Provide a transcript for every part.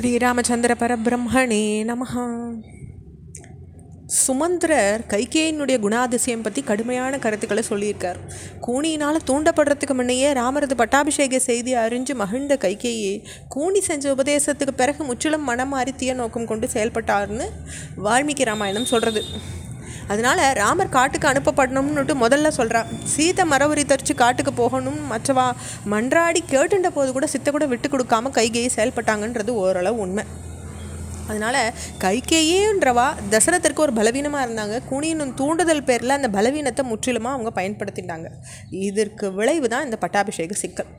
ஸ்ரீராமச்சந்திர பரபிரம்மணே நமஹ. சுமந்திரர் கைகேயினுடைய குணாதிசயம் பற்றி கடுமையான கருத்துக்களை சொல்லியிருக்கார். கூனியினால் தூண்டப்படுறதுக்கு முன்னையே ராமரது பட்டாபிஷேக செய்தி அறிஞ்சு மகிழ்ந்த கைகேயி கூனி செஞ்ச உபதேசத்துக்கு பிறகு முற்றிலும் மனம் மாறி தீய நோக்கம் கொண்டு செயல்பட்டார்னு வால்மீகி ராமாயணம் சொல்கிறது. அதனால் ராமர் காட்டுக்கு அனுப்பப்படணும்னுட்டு முதல்ல சொல்கிறான். சீதை மரவரி தரிச்சு காட்டுக்கு போகணும் மற்றவா மன்றாடி கேட்டுன்ற போது கூட சித்தை கூட விட்டு கொடுக்காம கைகேயி செயல்பட்டாங்கன்றது ஓரளவு உண்மை. அதனால் கைகேயின்றவா தசரதற்கு ஒரு பலவீனமாக இருந்தாங்க. கூனியின் தூண்டுதல் பேரில் அந்த பலவீனத்தை முற்றிலுமாக அவங்க பயன்படுத்திட்டாங்க. இதற்கு விளைவு தான் இந்த பட்டாபிஷேக சிக்கல்.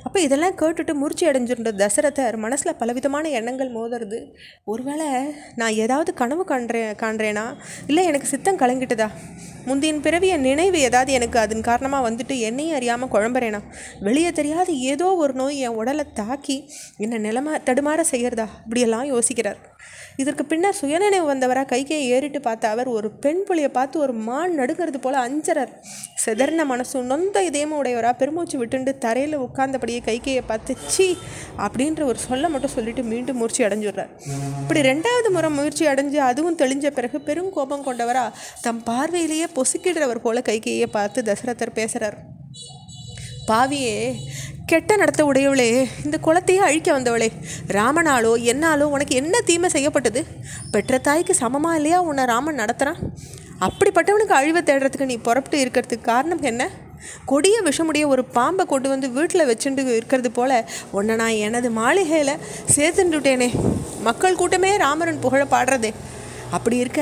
அப்போ இதெல்லாம் கேட்டுட்டு மூர்ச்சி அடைஞ்சிருந்த தசரதர் மனசில் பலவிதமான எண்ணங்கள் மோதுறது. ஒருவேளை நான் ஏதாவது கனவு காண்றேனா, இல்லை எனக்கு சித்தம் கலங்கிட்டதா, முந்தியின் பிறவிய நினைவு ஏதாவது எனக்கு அதன் காரணமாக வந்துட்டு என்னையும் அறியாமல் குழம்புறேனா, வெளியே தெரியாத ஏதோ ஒரு நோய் என் உடலை தாக்கி என்னை தடுமாற செய்கிறதா, இப்படியெல்லாம் யோசிக்கிறார். இதற்கு பின்னர் சுயநினைவு வந்தவராக கைகையை ஏறிட்டு பார்த்த அவர் ஒரு பெண் புலியை பார்த்து ஒரு மான் நடுங்கிறது போல் அஞ்சறார். செதறின மனசும் நொந்த இதயமும் உடையவராக பெருமூச்சு விட்டுண்டு தரையில் உட்கார்ந்தபடியே கைகையை பார்த்து சீ அப்படின்ற ஒரு சொல்ல மட்டும் சொல்லிட்டு மீண்டும் மூர்ச்சி அடைஞ்சிடுறார். இப்படி 2வது முறை முயற்சி அடைஞ்சு அதுவும் தெளிஞ்ச பிறகு பெரும் கோபம் கொண்டவராக தம் பார்வையிலேயே பொசுக்கிடுறவர் போல கைகையை பார்த்து தசரதர் பேசுகிறார். பாவியே, கெட்ட நடத்த உடையவளே, இந்த குலத்தையே அழிக்க வந்தவளே, ராமனாலோ என்னாலோ உனக்கு என்ன தீமை செய்யப்பட்டது? பெற்ற தாய்க்கு சமமாக இல்லையா உன்னை ராமன் நடத்துகிறான்? அப்படிப்பட்டவனுக்கு அழிவை தேடுறதுக்கு நீ புறப்பட்டு இருக்கிறதுக்கு காரணம் என்ன? கொடிய விஷமுடைய ஒரு பாம்பை கொண்டு வந்து வீட்டில் வச்சுட்டு இருக்கிறது போல உன்னை நான் எனது மாளிகையில் சேர்த்துட்டுட்டேனே. மக்கள் கூட்டமே ராமரன் புகழ பாடுறதே. அப்படி இருக்க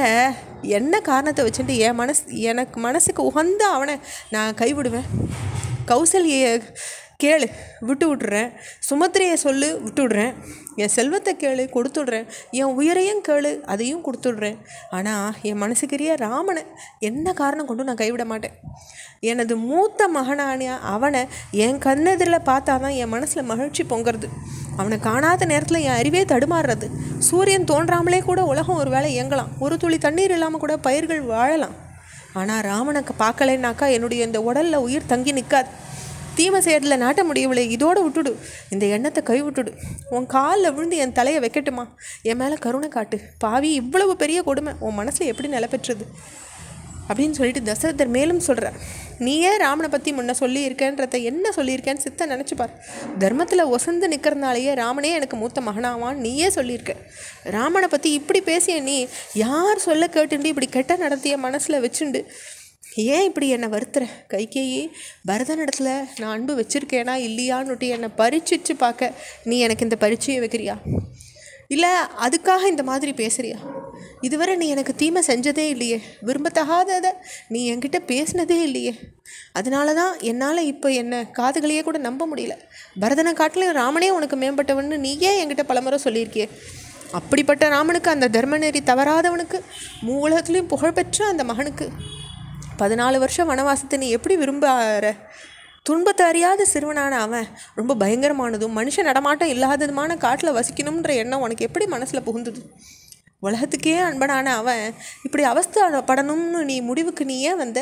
என்ன காரணத்தை வச்சுட்டு எனக்கு மனசுக்கு உகந்த அவனை நான் கைவிடுவேன்? கௌசல்யை கேளு, விட்டு விட்டுறேன். சுமத்திரையை சொல்லு, விட்டு விடுறேன். என் செல்வத்தை கேளு, கொடுத்துட்றேன். என் உயிரையும் கேளு, அதையும் கொடுத்துட்றேன். ஆனால் என் மனசுக்குரிய ராமனை என்ன காரணம் கொண்டு நான் கைவிட மாட்டேன். எனது மூத்த மகனான அவனை என் கண்ணெதிரில் பார்த்தா தான் என் மனசில் மகிழ்ச்சி பொங்குறது. அவனை காணாத நேரத்தில் என் அறிவே தடுமாறுறது. சூரியன் தோன்றாமலே கூட உலகம் ஒரு வேளை இயங்கலாம். ஒரு துளி தண்ணீர் இல்லாமல் கூட பயிர்கள் வாழலாம். ஆனால் ராமனுக்கு பார்க்கலைன்னாக்கா என்னுடைய இந்த உடலில் உயிர் தங்கி நிற்காது. தீமை செய்யறதில் நாட்ட முடியவில்லை. இதோடு விட்டுடு, இந்த எண்ணத்தை கை விட்டுடு. உன் காலில் விழுந்து என் தலையை வைக்கட்டுமா? என் மேலே கருணை காட்டு. பாவி, இவ்வளவு பெரிய கொடுமை உன் மனசில் எப்படி நிலப்பெற்றது அப்படின்னு சொல்லிட்டு தசரதர் மேலும் சொல்கிறார். நீயே ராமனை பற்றி முன்ன சொல்லியிருக்கேன்றத என்ன சொல்லியிருக்கேன்னு சித்த நினச்சிப்பார். தர்மத்தில் ஒசந்து நிற்கிறதுனாலேயே ராமனே எனக்கு மூத்த மகனாவான்னு நீயே சொல்லியிருக்க. ராமனை பற்றி இப்படி பேசிய நீ யார் சொல்ல கேட்டுண்டு இப்படி கெட்ட நடத்திய மனசில் வச்சுண்டு ஏன் இப்படி என்னை வருத்துற? கைகேயி, பரதனிடத்தில் நான் அன்பு வச்சுருக்கேனா இல்லையான்னுட்டு என்னை பரீட்சிச்சு பார்க்க நீ எனக்கு இந்த பரீட்சையை வைக்கிறியா? இல்லை அதுக்காக இந்த மாதிரி பேசுகிறியா? இதுவரை நீ எனக்கு தீமை செஞ்சதே இல்லையே, விரும்பத்தகாததை நீ என்கிட்ட பேசினதே இல்லையே. அதனால தான் என்னால் இப்போ என்னை காதுகளையே கூட நம்ப முடியல. பரதனை காட்டிலும் ராமனே உனக்கு மேம்பட்டவன்னு நீயே என்கிட்ட பலமுறை சொல்லியிருக்கியே. அப்படிப்பட்ட ராமனுக்கு, அந்த தர்மநெறி தவறாதவனுக்கு, மூலகத்துலேயும் புகழ்பெற்ற அந்த மகனுக்கு 14 வருஷம் வனவாசத்தை நீ எப்படி விரும்புகிற? துன்பத்தை அறியாத சிறுவனான அவன் ரொம்ப பயங்கரமானதும் மனுஷன் நடமாட்டம் இல்லாததுமான காட்டில் வசிக்கணுன்ற எண்ணம் உனக்கு எப்படி மனசில் புகுந்தது? உலகத்துக்கே அன்பனான அவன் இப்படி அவஸ்தைப்படணும்னு நீ முடிவுக்கு நீயே வந்த?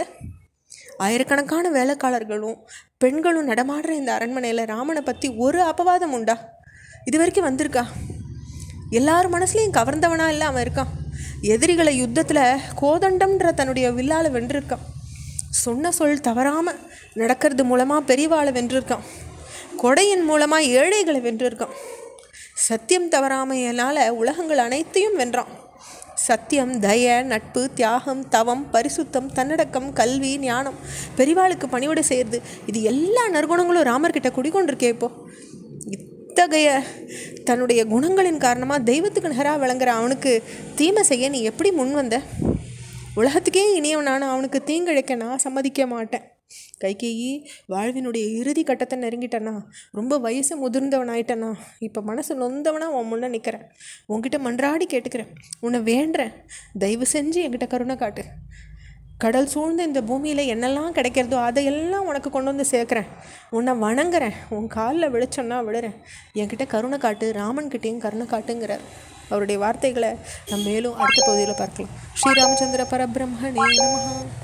ஆயிரக்கணக்கான வேலைக்காரர்களும் பெண்களும் நடமாடுற இந்த அரண்மனையில் ராமனை பற்றி ஒரு அபவாதம் உண்டா? இது வரைக்கும் வந்திருக்கா? எல்லார் மனசுலையும் கவர்ந்தவனா இல்லை அவன் இருக்கான். எதிரிகளை யுத்தத்தில் கோதண்டம்ன்ற தன்னுடைய வில்லால் வென்றிருக்கான். சொன்ன சொல் தவறாமல் நடக்கிறது மூலமாக பெரியவாளை வென்றிருக்கான். கொடையின் மூலமாக ஏழைகளை வென்றிருக்கான். சத்தியம் தவறாமையினால் உலகங்கள் அனைத்தையும் வென்றான். சத்தியம், தய, நட்பு, தியாகம், தவம், பரிசுத்தம், தன்னடக்கம், கல்வி, ஞானம், பெரியவாளுக்கு பணிவிடை செய்கிறது, இது எல்லா நற்குணங்களும் ராமர்கிட்ட குடிக்கொண்டிருக்கே. இப்போது இத்தகைய தன்னுடைய குணங்களின் காரணமாக தெய்வத்துக்கு நிகராக விளங்குற அவனுக்கு தீமை செய்ய நீ எப்படி முன் வந்த? உலகத்துக்கே இனியவனான அவனுக்கு தீங்கிழைக்க நான் சம்மதிக்க மாட்டேன். கைகேயி, வாழ்வினுடைய இறுதி கட்டத்தை நெருங்கிட்டேன்னா, ரொம்ப வயசு முதிர்ந்தவனாயிட்டேன்னா, இப்போ மனசு நொந்தவனா உன் முன்னே நிற்கிறேன். உன்கிட்ட மன்றாடி கேட்டுக்கிறேன், உன்னை வேண்டுறேன், தயவு செஞ்சு என்கிட்ட கருணை காட்டு. கடல் சூழ்ந்த இந்த பூமியில் என்னெல்லாம் கிடைக்கிறதோ அதையெல்லாம் உனக்கு கொண்டு வந்து சேர்க்குறேன். உன்னை வணங்குறேன், உன் காலில் விழிச்சொன்னா விழுறேன். என்கிட்ட கருணை காட்டு, ராமன்கிட்டையும் கருணை காட்டுங்கிறார். அவருடைய வார்த்தைகளை நம்ம மேலும் அடுத்த பகுதியில் பார்க்கலாம். ஸ்ரீராமச்சந்திர பரபிரம்மணே நமஹ.